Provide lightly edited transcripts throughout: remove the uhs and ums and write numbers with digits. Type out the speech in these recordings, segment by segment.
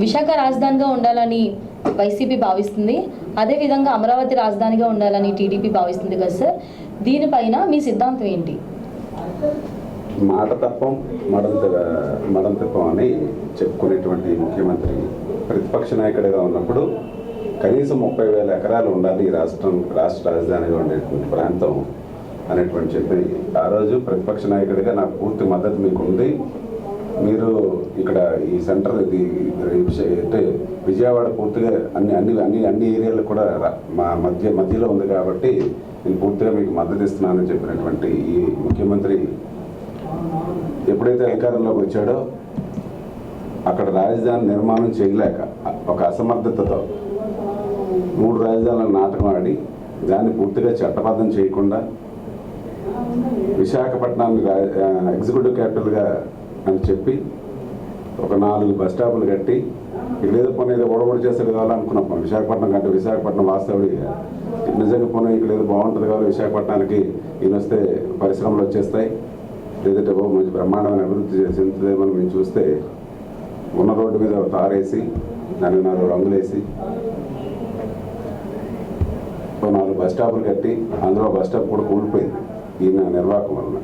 విశాఖ రాజధానిగా ఉండాలని వైసీపీ భావిస్తుంది, అదేవిధంగా అమరావతి రాజధానిగా ఉండాలని టీడీపీ భావిస్తుంది కదా సార్, దీనిపైన మీ సిద్ధాంతం ఏంటి? మాట తప్పం మడం తిప్పం అని చెప్పుకునేటువంటి ముఖ్యమంత్రి ప్రతిపక్ష నాయకుడిగా ఉన్నప్పుడు కనీసం 30,000 ఎకరాలు ఉండాలి ఈ రాష్ట్ర రాజధానిగా ఉండేటువంటి ప్రాంతం అనేటువంటి చెప్పి ఆ రోజు ప్రతిపక్ష నాయకుడిగా నాకు పూర్తి మద్దతు మీకు ఉంది. మీరు ఇక్కడ ఈ సెంటర్ అంటే విజయవాడ పూర్తిగా అన్ని ఏరియాలు కూడా మా మధ్యలో ఉంది కాబట్టి నేను పూర్తిగా మీకు మద్దతు ఇస్తున్నానని చెప్పినటువంటి ఈ ముఖ్యమంత్రి ఎప్పుడైతే అధికారంలోకి వచ్చాడో అక్కడ రాజధాని నిర్మాణం చేయలేక ఒక అసమర్థతతో 3 రాజధానుల నాటకం ఆడి దాన్ని పూర్తిగా చట్టబద్ధం చేయకుండా విశాఖపట్నాన్ని ఎగ్జిక్యూటివ్ క్యాపిటల్గా అని చెప్పి ఒక 4 బస్ స్టాపులు కట్టి ఇక్కడేదో పోనీ ఏదో ఓడబడి చేస్తాడు కావాలనుకున్నాం. విశాఖపట్నం కంటే విశాఖపట్నం వాస్తవుడిగా నిజంగా పోనీ ఇక్కడ ఏదో బాగుంటుంది కావాలి, విశాఖపట్నానికి ఈయన వస్తే పరిశ్రమలు వచ్చేస్తాయి, లేదంటే మంచి బ్రహ్మాండమైన అభివృద్ధి చెందుతుందేమని మేము చూస్తే ఉన్న రోడ్డు మీద తారేసి దానికి 4 రంగులేసి 4 బస్ స్టాపులు కట్టి అందులో బస్ స్టాప్ కూడా కూలిపోయింది ఈయన నిర్వాహకం వలన.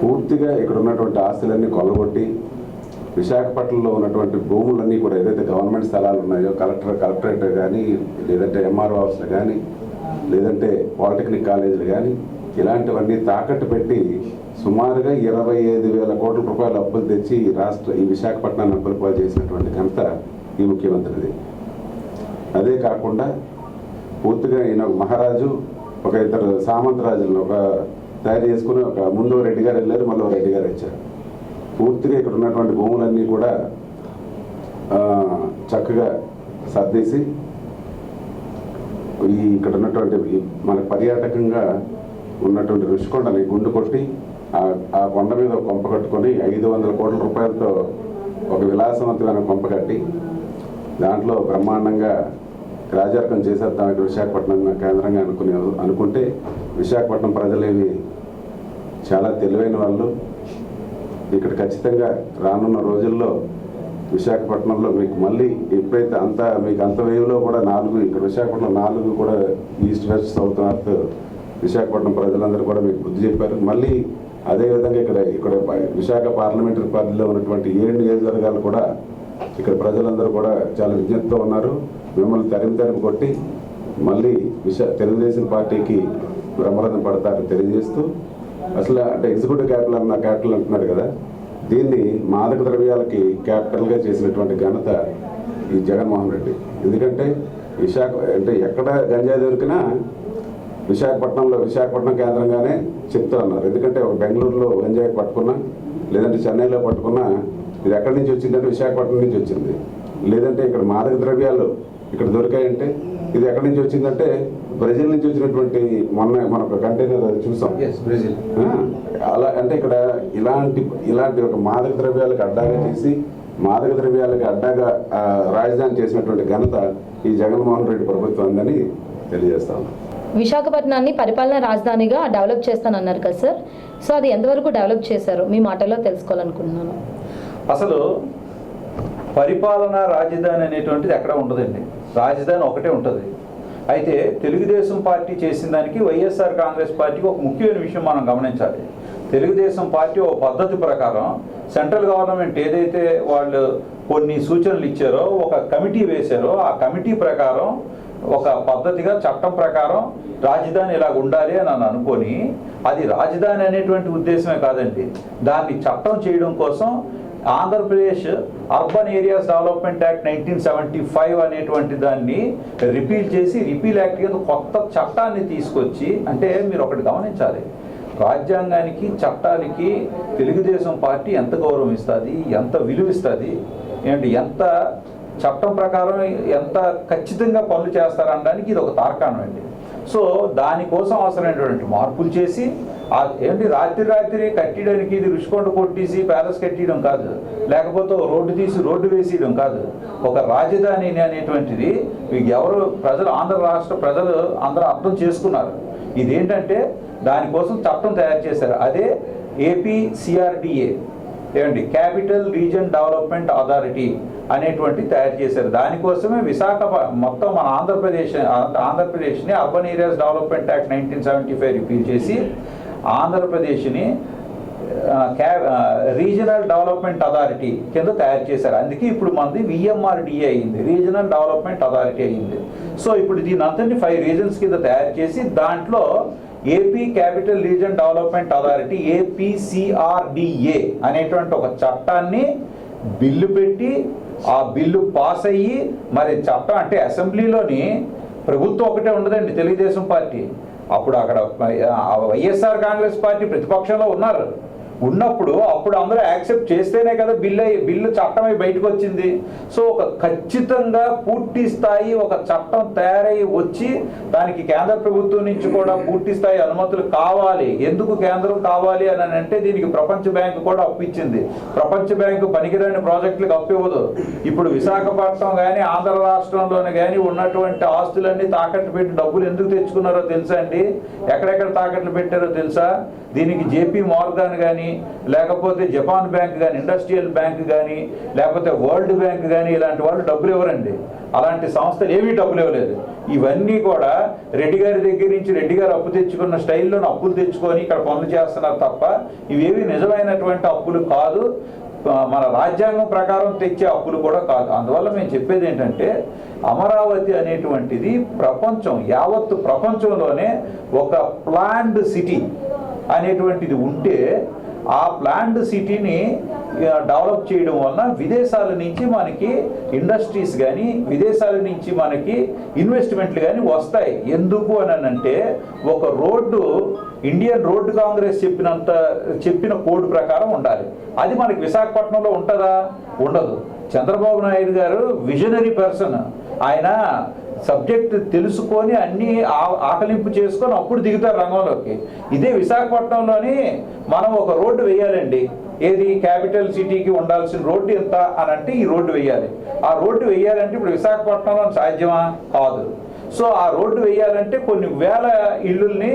పూర్తిగా ఇక్కడ ఉన్నటువంటి ఆస్తులన్నీ కొల్లగొట్టి విశాఖపట్నంలో ఉన్నటువంటి భూములన్నీ కూడా ఏదైతే గవర్నమెంట్ స్థలాలు ఉన్నాయో కలెక్టరేట్ కానీ, లేదంటే ఎంఆర్ఓ ఆఫీసులు కానీ, లేదంటే పాలిటెక్నిక్ కాలేజీలు కానీ ఇలాంటివన్నీ తాకట్టు పెట్టి సుమారుగా 25,000 కోట్ల రూపాయలు అప్పులు తెచ్చి ఈ విశాఖపట్నాన్ని అప్పులపాలు చేసినటువంటి ఘనత ఈ ముఖ్యమంత్రిది. అదే కాకుండా పూర్తిగా ఈయన మహారాజు ఒక 2 సామంతరాజులను ఒక తయారు చేసుకుని ఒక ముందు రెడ్డి గారు వెళ్ళారు, మళ్ళీ రెడ్డి గారు వచ్చారు. పూర్తిగా ఇక్కడ ఉన్నటువంటి భూములన్నీ కూడా చక్కగా సర్దేసి ఇక్కడ ఉన్నటువంటి మన పర్యాటకంగా ఉన్నటువంటి ఋషికొండని గుండు కొట్టి ఆ కొండ మీద ఒక కొంప కట్టుకొని 500 కోట్ల రూపాయలతో ఒక విలాసవంతమైన కొంప కట్టి దాంట్లో బ్రహ్మాండంగా రాజార్కం చేసేద్దాం ఇక్కడ విశాఖపట్నం కేంద్రంగా అనుకుంటే విశాఖపట్నం ప్రజలేమి చాలా తెలివైన వాళ్ళు. ఇక్కడ ఖచ్చితంగా రానున్న రోజుల్లో విశాఖపట్నంలో మీకు మళ్ళీ ఎప్పుడైతే మీకు అంత వేవ్లో కూడా 4 ఇక్కడ విశాఖపట్నం 4 కూడా east west south north Visakhapatnam ప్రజలందరూ కూడా మీకు బుద్ధి చెప్పారు. మళ్ళీ అదేవిధంగా ఇక్కడ విశాఖ పార్లమెంటరీ పరిధిలో ఉన్నటువంటి 7 నియోజకవర్గాలు కూడా ఇక్కడ ప్రజలందరూ కూడా చాలా విజ్ఞతతో ఉన్నారు. మిమ్మల్ని తరిమి కొట్టి మళ్ళీ తెలుగుదేశం పార్టీకి బ్రహ్మరథం పడతారని తెలియజేస్తూ, అసలు అంటే ఎగ్జిక్యూటివ్ క్యాపిటల్ అంటున్నారు కదా, దీన్ని మాదక ద్రవ్యాలకి క్యాపిటల్గా చేసినటువంటి ఘనత ఈ జగన్మోహన్ రెడ్డి. ఎందుకంటే అంటే ఎక్కడ గంజాయి దొరికినా విశాఖపట్నం కేంద్రంగానే చెప్తూ ఉన్నారు. ఎందుకంటే ఒక బెంగళూరులో గంజాయి పట్టుకున్నా, లేదంటే చెన్నైలో పట్టుకున్నా ఇది ఎక్కడి నుంచి వచ్చిందంటే విశాఖపట్నం నుంచి వచ్చింది. లేదంటే ఇక్కడ మాదక ద్రవ్యాలు ఇక్కడ దొరికాయంటే ఇది ఎక్కడి నుంచి వచ్చిందంటే బ్రెజిల్ నుంచి వచ్చినటువంటి మన ఒక కంటైనర్ చూసాం బ్రెజిల్. అలా అంటే ఇక్కడ ఇలాంటి ఒక మాదక ద్రవ్యాలకు అడ్డాగా చేసి మాదక ద్రవ్యాలకు అడ్డాగా రాజధాని చేసినటువంటి ఘనత ఈ జగన్మోహన్ రెడ్డి ప్రభుత్వం ఉందని తెలియజేస్తాను. విశాఖపట్నాన్ని పరిపాలనా రాజధానిగా డెవలప్ చేస్తానన్నారు కదా సార్, సో అది ఎంతవరకు డెవలప్ చేశారు మీ మాటల్లో తెలుసుకోవాలనుకుంటున్నాను. అసలు పరిపాలనా రాజధాని అనేటువంటిది ఎక్కడ ఉండదండి, రాజధాని ఒకటే ఉంటుంది. అయితే తెలుగుదేశం పార్టీ చేసిన దానికి వైఎస్ఆర్ కాంగ్రెస్ పార్టీకి ఒక ముఖ్యమైన విషయం మనం గమనించాలి. తెలుగుదేశం పార్టీ ఒక పద్ధతి ప్రకారం సెంట్రల్ గవర్నమెంట్ ఏదైతే వాళ్ళు కొన్ని సూచనలు ఇచ్చారో, ఒక కమిటీ వేశారో, ఆ కమిటీ ప్రకారం ఒక పద్ధతిగా చట్టం ప్రకారం రాజధాని ఇలా ఉండాలి అని అనుకొని, అది రాజధాని అనేటువంటి ఉద్దేశమే కాదండి, దాన్ని చట్టం చేయడం కోసం Andhra Pradesh urban areas development act 1975 అనేటువంటి దాన్ని రిపీల్ యాక్ట్ కింద కొత్త చట్టాన్ని తీసుకొచ్చి, అంటే మీరు ఒకటి గమనించాలి, రాజ్యాంగానికి చట్టానికి తెలుగుదేశం పార్టీ ఎంత గౌరవం ఇస్తుంది, ఎంత విలువ ఇస్తుంది, ఎంత చట్టం ప్రకారం ఎంత ఖచ్చితంగా పనులు చేస్తారనడానికి ఇది ఒక తార్కాణం అండి. సో దానికోసం అవసరమైనటువంటి మార్పులు చేసి రాత్రి కట్టడానికి ఇది రుషికొండ కొట్టేసి ప్యాలెస్ కట్టడం కాదు, లేకపోతే రోడ్డు తీసి రోడ్డు వేసేయడం కాదు. ఒక రాజధాని అనేటువంటిది ఎవరు ఆంధ్ర రాష్ట్ర ప్రజలు అందరూ అర్థం చేసుకున్నారు. ఇదేంటంటే దానికోసం చట్టం తయారు చేశారు. అదే ఏపీ సిఆర్డిఏ ఏమండి క్యాపిటల్ రీజన్ డెవలప్మెంట్ అథారిటీ అనేటువంటి తయారు చేశారు. దానికోసమే మొత్తం మన ఆంధ్రప్రదేశ్ని urban areas development act 1975 repeal చేసి ఆంధ్రప్రదేశ్ని రీజనల్ డెవలప్మెంట్ అథారిటీ కింద తయారు చేశారు. అందుకే ఇప్పుడు మనది VMRDA అయింది, రీజనల్ డెవలప్మెంట్ అథారిటీ అయింది. సో ఇప్పుడు దీని అంతటి 5 రీజన్స్ కింద తయారు చేసి దాంట్లో AP capital region development authority APCRDA అనేటువంటి ఒక చట్టాన్ని బిల్లు పెట్టి ఆ బిల్లు పాస్ అయ్యి మరి చట్టం అంటే అసెంబ్లీలోని ప్రభుత్వం ఒకటే ఉండదండి, తెలుగుదేశం పార్టీ అప్పుడు అక్కడ వైఎస్ఆర్ కాంగ్రెస్ పార్టీ ప్రతిపక్షంలో ఉన్నప్పుడు అప్పుడు అందరూ యాక్సెప్ట్ చేస్తేనే కదా బిల్లు చట్టమై బయటకు వచ్చింది. సో ఒక ఖచ్చితంగా పూర్తి స్థాయి ఒక చట్టం తయారై వచ్చి దానికి కేంద్ర ప్రభుత్వం నుంచి కూడా పూర్తి స్థాయి అనుమతులు కావాలి. ఎందుకు కేంద్రం కావాలి అని అంటే దీనికి ప్రపంచ బ్యాంకు కూడా అప్పిచ్చింది. ప్రపంచ బ్యాంకు పనికిరాని ప్రాజెక్టులకు అప్పివ్వదు. ఇప్పుడు విశాఖపట్నం కానీ ఆంధ్ర రాష్ట్రంలోని కానీ ఉన్నటువంటి ఆస్తులన్నీ తాకట్టు పెట్టి డబ్బులు ఎందుకు తెచ్చుకున్నారో తెలుసా అండి? ఎక్కడెక్కడ తాకట్లు పెట్టారో తెలుసా? దీనికి JP మోర్గాన్ కానీ లేకపోతే జపాన్ బ్యాంక్ కానీ ఇండస్ట్రియల్ బ్యాంక్ కానీ లేకపోతే వరల్డ్ బ్యాంక్ కానీ ఇలాంటి వాళ్ళు డబ్బులు ఇవ్వరండి. అలాంటి సంస్థలు ఏమీ డబ్బులు ఇవ్వలేదు. ఇవన్నీ కూడా రెడ్డి గారి దగ్గర నుంచి రెడ్డి గారు అప్పు తెచ్చుకున్న స్టైల్లో అప్పులు తెచ్చుకొని ఇక్కడ పనులు చేస్తున్నారు తప్ప ఇవేవి నిజమైనటువంటి అప్పులు కాదు, మన రాజ్యాంగం ప్రకారం తెచ్చే అప్పులు కూడా కాదు. అందువల్ల మేము చెప్పేది ఏంటంటే అమరావతి అనేటువంటిది యావత్తు ప్రపంచంలోనే ఒక ప్లాన్డ్ సిటీ అనేటువంటిది ఉంటే ఆ ప్లాన్డ్ సిటీని డెవలప్ చేయడం వలన విదేశాల నుంచి మనకి ఇండస్ట్రీస్ కానీ విదేశాల నుంచి మనకి ఇన్వెస్ట్మెంట్లు కానీ వస్తాయి. ఎందుకు అని అంటే ఒక రోడ్డు ఇండియన్ రోడ్డు కాంగ్రెస్ చెప్పిన కోడ్ ప్రకారం ఉండాలి. అది మనకి విశాఖపట్నంలో ఉంటుందా? ఉండదు. చంద్రబాబు నాయుడు గారు విజనరీ పర్సన్. ఆయన సబ్జెక్ట్ తెలుసుకొని అన్నీ ఆకలింపు చేసుకొని అప్పుడు దిగుతారు రంగంలోకి. ఇదే విశాఖపట్నంలోని మనం ఒక రోడ్డు వేయాలండి. ఏది క్యాపిటల్ సిటీకి ఉండాల్సిన రోడ్డు ఎంత అని అంటే ఈ రోడ్డు వేయాలి. ఆ రోడ్డు వేయాలంటే ఇప్పుడు విశాఖపట్నంలో సాధ్యమా? కాదు. సో ఆ రోడ్డు వేయాలంటే కొన్ని వేల ఇళ్ళుల్ని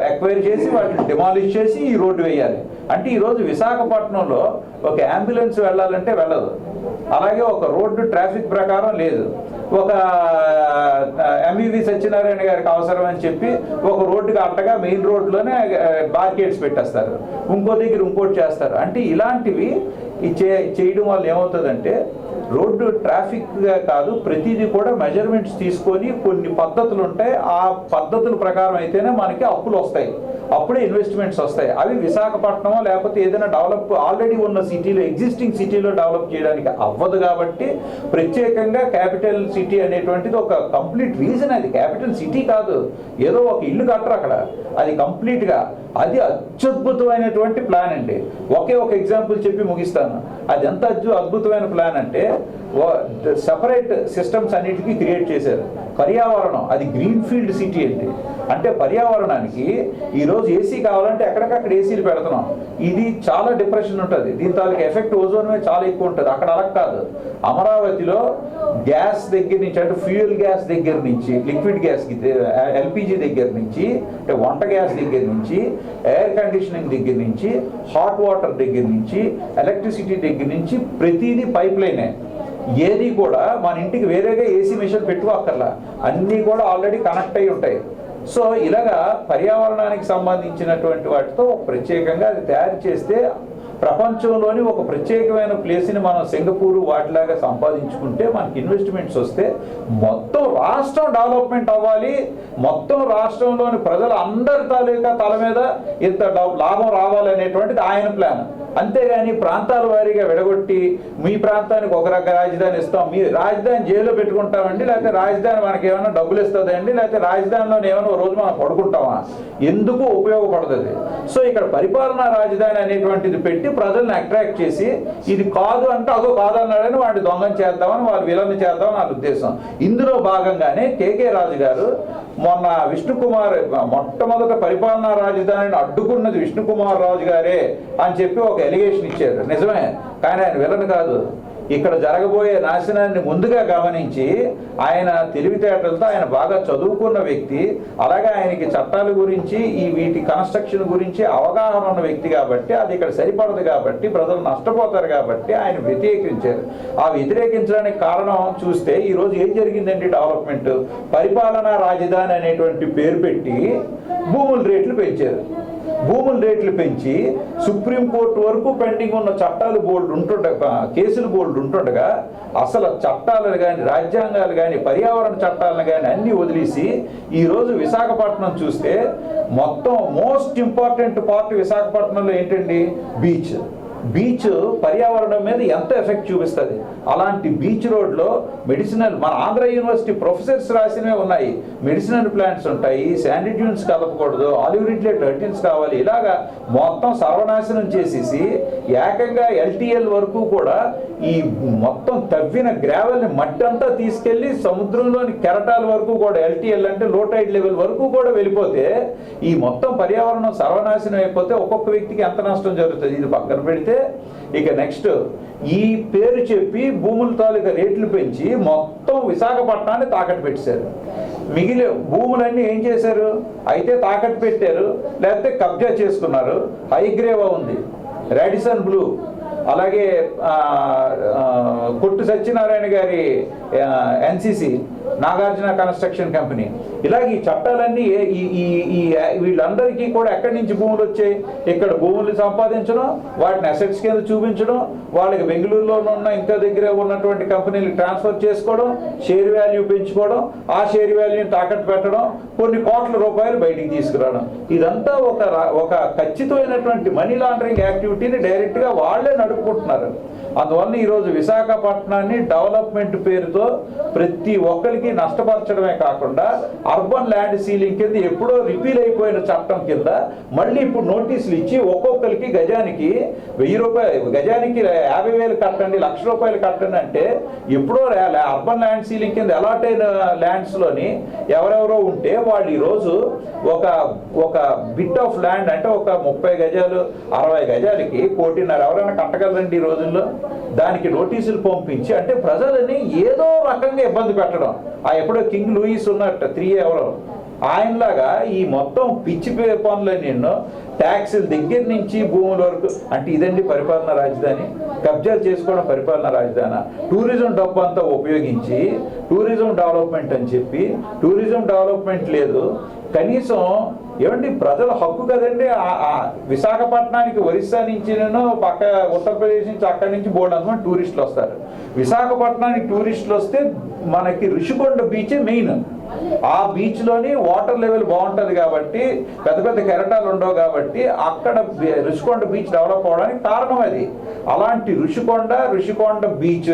ఎక్వైర్ చేసి వాటిని డిమాలిష్ చేసి ఈ రోడ్డు వేయాలి. అంటే ఈరోజు విశాఖపట్నంలో ఒక అంబులెన్స్ వెళ్ళాలంటే వెళ్ళదు. అలాగే ఒక రోడ్డు ట్రాఫిక్ ప్రకారం లేదు. ఒక MVV సత్యనారాయణ గారికి అవసరం అని చెప్పి ఒక రోడ్డుకి అట్టగా మెయిన్ రోడ్లోనే బార్కెట్స్ పెట్టేస్తారు, ఇంకో దగ్గర ఇంకోటి చేస్తారు. అంటే ఇలాంటివి చేయడం వల్ల ఏమవుతుందంటే రోడ్డు ట్రాఫిక్గా కాదు, ప్రతిదీ కూడా మెజర్మెంట్స్ తీసుకొని కొన్ని పద్ధతులు ఉంటాయి. ఆ పద్ధతుల ప్రకారం అయితేనే మనకి అప్పులు వస్తాయి, అప్పుడే ఇన్వెస్ట్మెంట్స్ వస్తాయి. అవి విశాఖపట్నం లేకపోతే ఏదైనా డెవలప్ ఆల్రెడీ ఉన్న సిటీలో ఎగ్జిస్టింగ్ సిటీలో డెవలప్ చేయడానికి అవ్వదు. కాబట్టి ప్రత్యేకంగా క్యాపిటల్ సిటీ అనేటువంటిది ఒక కంప్లీట్ రీజన్. అది క్యాపిటల్ సిటీ కాదు, ఏదో ఒక ఇల్లు కట్టరు అక్కడ. అది కంప్లీట్గా అది అత్యద్భుతమైనటువంటి ప్లాన్ అండి. ఒకే ఒక ఎగ్జాంపుల్ చెప్పి ముగిస్తాను. అది ఎంత అద్భుతమైన ప్లాన్ అంటే సెపరేట్ సిస్టమ్స్ అన్నిటికీ క్రియేట్ చేశారు. పర్యావరణం అది గ్రీన్ ఫీల్డ్ సిటీ అండి. అంటే పర్యావరణానికి ఈరోజు ఏసీ కావాలంటే ఎక్కడికక్కడ ఏసీలు పెడుతున్నాం. ఇది చాలా డిప్రెషన్ ఉంటుంది. దీని తాలూకు ఎఫెక్ట్ ఓజోన్ మీద చాలా ఎక్కువ ఉంటుంది. అక్కడ అలా కాదు. అమరావతిలో గ్యాస్ దగ్గర నుంచి అంటే ఫ్యూయల్ గ్యాస్ దగ్గర నుంచి లిక్విడ్ గ్యాస్కి LPG దగ్గర నుంచి అంటే వంట గ్యాస్ దగ్గర నుంచి ఎయిర్ కండిషనింగ్ దగ్గర నుంచి హాట్ వాటర్ దగ్గర నుంచి ఎలక్ట్రిసిటీ దగ్గర నుంచి ప్రతిదీ పైప్ లైనే. ఏది కూడా మన ఇంటికి వేరేగా ఏసీ మిషన్ పెట్టుకోక్కర్లా, అన్నీ కూడా ఆల్రెడీ కనెక్ట్ అయి ఉంటాయి. సో ఇలాగా పర్యావరణానికి సంబంధించినటువంటి వాటితో ప్రత్యేకంగా అది తయారు చేస్తే ప్రపంచంలోని ఒక ప్రత్యేకమైన ప్లేస్ని మనం సింగపూర్ వాటిలాగా సంపాదించుకుంటే మనకి ఇన్వెస్ట్మెంట్స్ వస్తే మొత్తం రాష్ట్రం డెవలప్మెంట్ అవ్వాలి. మొత్తం రాష్ట్రంలోని ప్రజలు అందరి తాలూకా తల మీద ఇంత లాభం రావాలి అనేటువంటిది ఆయన ప్లాన్. అంతేగాని ప్రాంతాల వారీగా విడగొట్టి మీ ప్రాంతానికి ఒక రక రాజధాని ఇస్తాం, మీ రాజధాని జైల్లో పెట్టుకుంటామండి, లేకపోతే రాజధాని మనకి ఏమైనా డబ్బులు ఇస్తుందండి, లేకపోతే రాజధానిలో ఏమైనా రోజు మనం పడుకుంటామా? ఎందుకు ఉపయోగపడుతుంది? సో ఇక్కడ పరిపాలనా రాజధాని అనేటువంటిది పెట్టి ప్రజల్ని అట్రాక్ట్ చేసి ఇది కాదు అంటే అదో కాదన్నాడని వాడిని దొంగం చేద్దామని వాళ్ళు విలన్ చేద్దామని నా ఉద్దేశం. ఇందులో భాగంగానే KK రాజు గారు మొన్న విష్ణుకుమార్ మొట్టమొదట పరిపాలనా రాజధానిని అడ్డుకున్నది విష్ణుకుమార్ రాజు గారే అని చెప్పి ఒక ఎలిగేషన్ ఇచ్చారు. నిజమే, కానీ ఆయన విలన్ కాదు. ఇక్కడ జరగబోయే నాశనాన్ని ముందుగా గమనించి ఆయన తెలివితేటలతో, ఆయన బాగా చదువుకున్న వ్యక్తి, అలాగే ఆయనకి చట్టాల గురించి వీటి కన్స్ట్రక్షన్ గురించి అవగాహన ఉన్న వ్యక్తి కాబట్టి అది ఇక్కడ సరిపడదు కాబట్టి ప్రజలు నష్టపోతారు కాబట్టి ఆయన వ్యతిరేకించారు. ఆ వ్యతిరేకించడానికి కారణం చూస్తే ఈరోజు ఏం జరిగిందండి? డెవలప్మెంట్ పరిపాలనా రాజధాని అనేటువంటి పేరు పెట్టి భూముల రేట్లు పెంచారు. భూముల రేట్లు పెంచి సుప్రీంకోర్టు వరకు పెండింగ్ ఉన్న చట్టాలు బోల్డ్ ఉంటుండగా, కేసులు బోల్డ్ ఉంటుండగా అసలు చట్టాలను కానీ, రాజ్యాంగాలు కానీ, పర్యావరణ చట్టాలను కానీ అన్నీ వదిలేసి ఈరోజు విశాఖపట్నం చూస్తే మొత్తం మోస్ట్ ఇంపార్టెంట్ పార్ట్ విశాఖపట్నంలో ఏంటండి? బీచ్ పర్యావరణం మీద ఎంత ఎఫెక్ట్ చూపిస్తుంది. అలాంటి బీచ్ రోడ్లో మెడిసినల్, మన ఆంధ్ర యూనివర్సిటీ ప్రొఫెసర్స్ రాసినవే ఉన్నాయి. మెడిసినల్ ప్లాంట్స్ ఉంటాయి, శాండీ డ్యూన్స్ కలపకూడదు, ఆలివ్ రిడ్లే టర్టిల్స్ కావాలి, ఇలాగా మొత్తం సర్వనాశనం చేసేసి ఏకంగా ఎల్టీఎల్ వరకు కూడా ఈ మొత్తం తవ్విన గ్రావెల్ని మట్టి అంతా తీసుకెళ్లి సముద్రంలోని కెరటాల వరకు కూడా, ఎల్టీఎల్ అంటే లో టైడ్ లెవెల్ వరకు కూడా వెళ్ళిపోతే ఈ మొత్తం పర్యావరణం సర్వనాశనం అయిపోతే ఒక్కొక్క వ్యక్తికి ఎంత నష్టం జరుగుతుంది? ఇది పక్కన పెడితే ఇక నెక్స్ట్ ఈ పేరు చెప్పి భూముల తాలూకా రేట్లు పెంచి మొత్తం విశాఖపట్నాన్ని తాకట్టు పెట్టారు. మిగిలిన భూములన్నీ ఏం చేశారు? అయితే తాకట్టు పెట్టారు, లేకపోతే కబ్జా చేసుకున్నారు. హైగ్రేవా ఉంది, రాడిసన్ బ్లూ, అలాగే కొట్టు సత్యనారాయణ గారి ఎన్సిసి, నాగార్జున కన్స్ట్రక్షన్ కంపెనీ, ఇలాగ ఈ చట్టాలన్నీ వీళ్ళందరికీ కూడా ఎక్కడి నుంచి భూములు వచ్చాయి? ఇక్కడ భూములు సంపాదించడం, వాటిని అసెట్స్ కింద చూపించడం, వాళ్ళకి బెంగళూరులో ఉన్న ఇంకా దగ్గర ఉన్నటువంటి కంపెనీలకు ట్రాన్స్ఫర్ చేసుకోవడం, షేర్ వాల్యూ పెంచుకోవడం, ఆ షేర్ వాల్యూని తాకట్టు పెట్టడం, కొన్ని కోట్ల రూపాయలు బయటికి తీసుకురావడం, ఇదంతా ఒక ఖచ్చితమైనటువంటి మనీ లాండరింగ్ యాక్టివిటీని డైరెక్ట్గా వాళ్ళే నడుపుకుంటున్నారు. అందువల్ల ఈరోజు విశాఖపట్నాన్ని డెవలప్మెంట్ పేరుతో ప్రతి ఒక్కరికి నష్టపరచడమే కాకుండా అర్బన్ ల్యాండ్ సీలింగ్ కింద ఎప్పుడో రిపీల్ అయిపోయిన చట్టం కింద మళ్ళీ ఇప్పుడు నోటీసులు ఇచ్చి ఒక్కొక్కరికి గజానికి 1000 రూపాయలు, గజానికి 50,000 కట్టండి, ₹1,00,000 కట్టండి అంటే ఎప్పుడో అర్బన్ ల్యాండ్ సీలింగ్ కింద అలాట్ అయిన ల్యాండ్స్లోని ఎవరెవరో ఉంటే వాళ్ళు ఈరోజు ఒక బిట్ ఆఫ్ ల్యాండ్ అంటే ఒక 30 గజాలు 60 గజాలకి 1.5 కోటి ఎవరైనా కట్టగలరండి ఈ రోజుల్లో? దానికి నోటీసులు పంపించి అంటే ప్రజలని ఏదో రకంగా ఇబ్బంది పెట్టడం. ఎప్పుడో కింగ్ లూయిస్ ఉన్నట్టు 3 ఎవరో ఆయనలాగా ఈ మొత్తం పిచ్చి పనులు ఎన్నో, ట్యాక్సుల దగ్గర నుంచి భూముల వరకు. అంటే ఇదండి పరిపాలనా రాజధాని? కబ్జాలు చేసుకోవడం పరిపాలనా రాజధాని? టూరిజం డబ్బు అంతా ఉపయోగించి టూరిజం డెవలప్మెంట్ అని చెప్పి టూరిజం డెవలప్మెంట్ లేదు. కనీసం ఏమండి ప్రజల హక్కు కదండి. విశాఖపట్నానికి ఒరిస్సా నుంచి పక్క ఉత్తరప్రదేశ్ నుంచి అక్కడి నుంచి బోర్డు టూరిస్టులు వస్తారు. విశాఖపట్నానికి టూరిస్టులు వస్తే మనకి ఋషికొండ బీచే మెయిన్. ఆ బీచ్లోని వాటర్ లెవెల్ బాగుంటుంది కాబట్టి, పెద్ద పెద్ద కెరటాలు ఉండవు కాబట్టి అక్కడ ఋషికొండ బీచ్ డెవలప్ అవడానికి కారణం అది. అలాంటి ఋషికొండ బీచ్,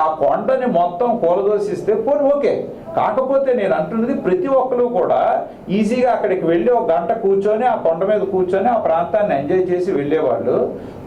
ఆ కొండని మొత్తం కూలదోసిస్తే పోనీ ఓకే. కాకపోతే నేను అంటున్నది ప్రతి ఒక్కరు కూడా ఈజీగా అక్కడికి వెళ్ళి 1 గంట కూర్చొని ఆ కొండ మీద కూర్చొని ఆ ప్రాంతాన్ని ఎంజాయ్ చేసి వెళ్ళేవాళ్ళు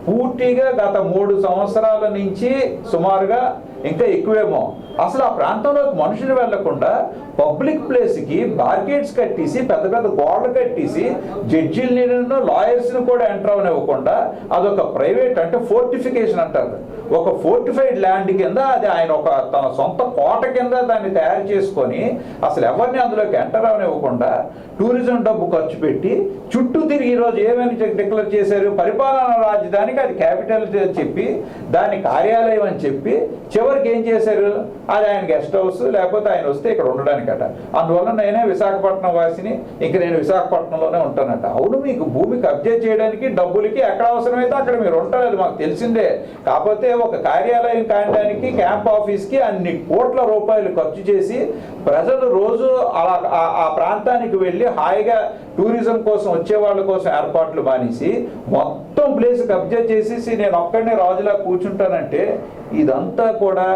పూర్తిగా గత 3 సంవత్సరాల నుంచి సుమారుగా ఇంకా ఎక్కువేమో అసలు ఆ ప్రాంతంలోకి మనుషులు వెళ్లకుండా పబ్లిక్ ప్లేస్కి బార్గేట్స్ కట్టేసి పెద్ద పెద్ద గోడలు కట్టేసి జడ్జిల్ని లాయర్స్ని కూడా ఎంటర్ అవనివ్వకుండా అదొక ప్రైవేట్ అంటే ఫోర్టిఫికేషన్ అంటారు, ఒక ఫోర్టిఫైడ్ ల్యాండ్ కింద అది ఆయన తన సొంత కోట కింద దాన్ని తయారు చేసుకొని అసలు ఎవరిని అందులోకి ఎంటర్ అవనివ్వకుండా టూరిజం డబ్బు ఖర్చు పెట్టి చుట్టూ తిరిగి ఈరోజు ఏమైనా డిక్లేర్ చేశారు? పరిపాలనా రాజధానికి అది క్యాపిటల్ చెప్పి దాని కార్యాలయం అని చెప్పి చివరికి ఏం చేశారు? అది ఆయన గెస్ట్ హౌస్, లేకపోతే ఆయన వస్తే ఇక్కడ ఉండడానికట. అందువల్ల నేనే విశాఖపట్నం వాసిని, ఇంక నేను విశాఖపట్నంలోనే ఉంటానట. అవును, మీకు భూమి కబ్జా చేయడానికి డబ్బులకి ఎక్కడ అవసరమైతే అక్కడ మీరు ఉంటారు, అది మాకు తెలిసిందే. కాకపోతే ఒక కార్యాలయం కాయడానికి క్యాంప్ ఆఫీస్కి అన్ని కోట్ల రూపాయలు ఖర్చు చేసి ప్రజలు రోజు అలా ఆ ప్రాంతానికి వెళ్ళి హాయిగా టూరిజం కోసం వచ్చే వాళ్ళ కోసం ఏర్పాట్లు మానేసి మొత్తం ప్లేస్ కబ్జా చేసేసి నేను ఒక్కడనే రాజులా కూర్చుంటానంటే ఇదంతా కూడా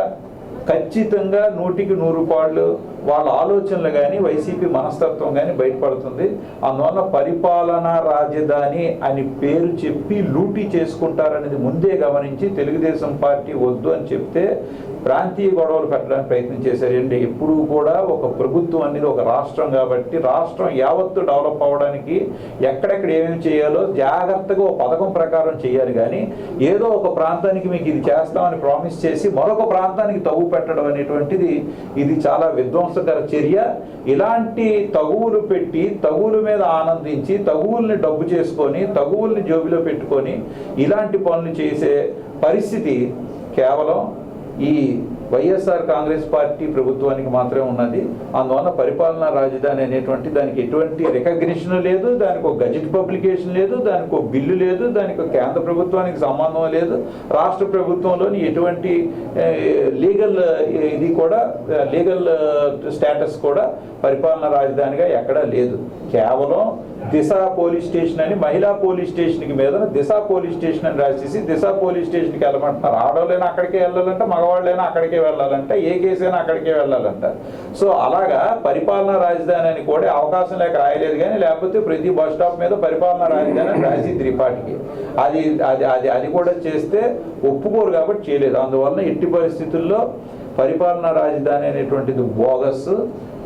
ఖచ్చితంగా 100కి 100 పాళ్ళు వాళ్ళ ఆలోచనలు కానీ వైసీపీ మనస్తత్వం కానీ బయటపడుతుంది. అందువల్ల పరిపాలనా రాజధాని అని పేరు చెప్పి లూటీ చేసుకుంటారనేది ముందే గమనించి తెలుగుదేశం పార్టీ వద్దు అని చెప్తే ప్రాంతీయ గొడవలు పెట్టడానికి ప్రయత్నం చేశారండి. ఎప్పుడు కూడా ఒక ప్రభుత్వం అనేది ఒక రాష్ట్రం కాబట్టి రాష్ట్రం యావత్తు డెవలప్ అవ్వడానికి ఎక్కడెక్కడ ఏమేమి చేయాలో జాగ్రత్తగా ఒక పథకం ప్రకారం చేయాలి. కానీ ఏదో ఒక ప్రాంతానికి మీకు ఇది చేస్తామని ప్రామిస్ చేసి మరొక ప్రాంతానికి తగు పెట్టడం అనేటువంటిది ఇది చాలా విధ్వంసకర చర్య. ఇలాంటి తగువులు పెట్టి తగువుల మీద ఆనందించి తగువుల్ని డబ్బు చేసుకొని తగువుల్ని జోబిలో పెట్టుకొని ఇలాంటి పనులు చేసే పరిస్థితి కేవలం ఈ వైఎస్ఆర్ కాంగ్రెస్ పార్టీ ప్రభుత్వానికి మాత్రమే ఉన్నది. అందువల్ల పరిపాలనా రాజధాని అనేటువంటి దానికి ఎటువంటి రికగ్నిషన్ లేదు, దానికి ఒక గజెట్ పబ్లికేషన్ లేదు, దానికి ఒక బిల్లు లేదు, దానికి ఒక కేంద్ర ప్రభుత్వానికి సంబంధం లేదు, రాష్ట్ర ప్రభుత్వంలోని ఎటువంటి లీగల్ ఇది కూడా లీగల్ స్టేటస్ కూడా పరిపాలనా రాజధానిగా ఎక్కడా లేదు. కేవలం దిశ పోలీస్ స్టేషన్ అని మహిళా పోలీస్ స్టేషన్కి మీద దిశ పోలీస్ స్టేషన్ అని రాసేసి దిశ పోలీస్ స్టేషన్కి వెళ్ళమంటున్నారు. ఆడవాళ్ళైనా అక్కడికే వెళ్ళాలంట, మగవాళ్ళైనా అక్కడికే వెళ్ళాలంట, ఏ కేసైనా అక్కడికే వెళ్ళాలంట. సో అలాగా పరిపాలనా రాజధాని అని కూడా అవకాశం లేక రాయలేదు. కానీ లేకపోతే ప్రతి బస్ స్టాప్ మీద పరిపాలనా రాజధాని అని రాసి త్రిపాఠికి అది అది అది అది కూడా చేస్తే ఒప్పుకోరు కాబట్టి చేయలేదు. అందువల్ల ఎట్టి పరిస్థితుల్లో పరిపాలనా రాజధాని అనేటువంటిది బోగస్,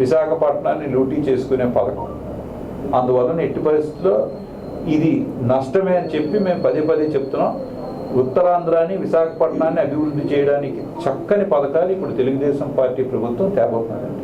విశాఖపట్నాన్ని లూటీ చేసుకునే పథకం. అందువలన ఎట్టి పరిస్థితుల్లో ఇది నష్టమే అని చెప్పి మేము పదే పదే చెప్తున్నాం. ఉత్తరాంధ్రాని విశాఖపట్నాన్ని అభివృద్ధి చేయడానికి చక్కని పథకాలు ఇప్పుడు తెలుగుదేశం పార్టీ ప్రభుత్వం తేబోతుందండి.